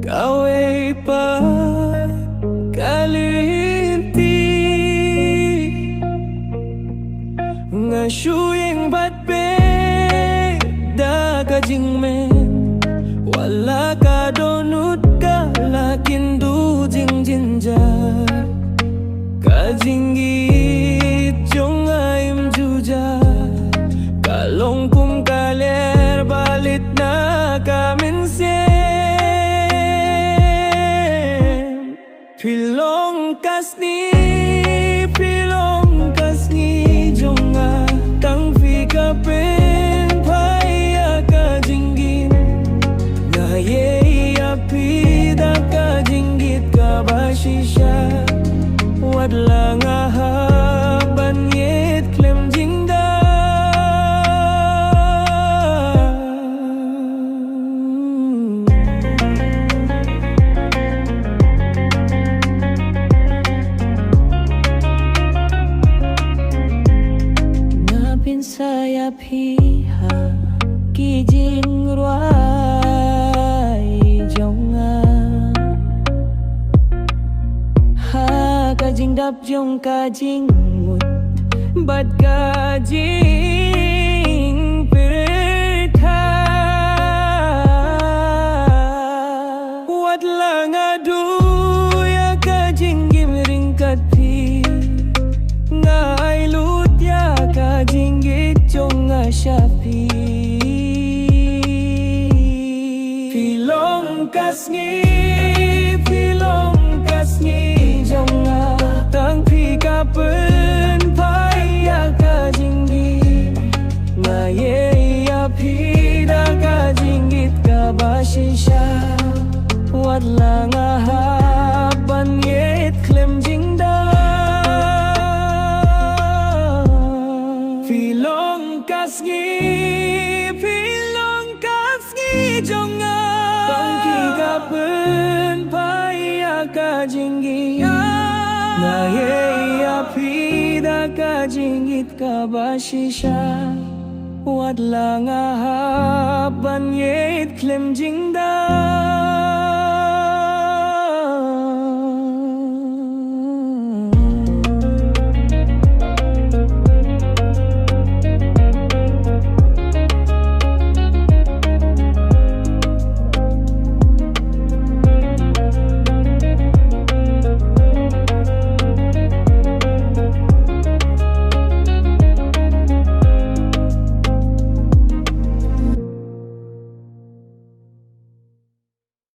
kau ay pagkalinti nga suyeng batbe da kajing men wala ka donut ka lakin du jing jinja kajingit jong aim juja kalong kum kaler balit na kamin sem pilong kasni jonga tang fika pen paya kajingin na ye apida kajingit ka bashisha wadlang ahaban yet klem jingda napin saya piha kijing ruai jonga kajing dap jong kajing mut bat kajing pertha wat lang adu ya kajing gimring katpi ngai lut ya kajing git jong ashapi pilong kasngi jonga tang pika pen paya kajinggi nga ye ya pida kajingit ka bashisha wat lang ahaban yet klem jingda pilong kasngi jonga tang pika pen paya kajinggi na ye apida kajingit ka bashisha wat lang ahaban yet klem jingda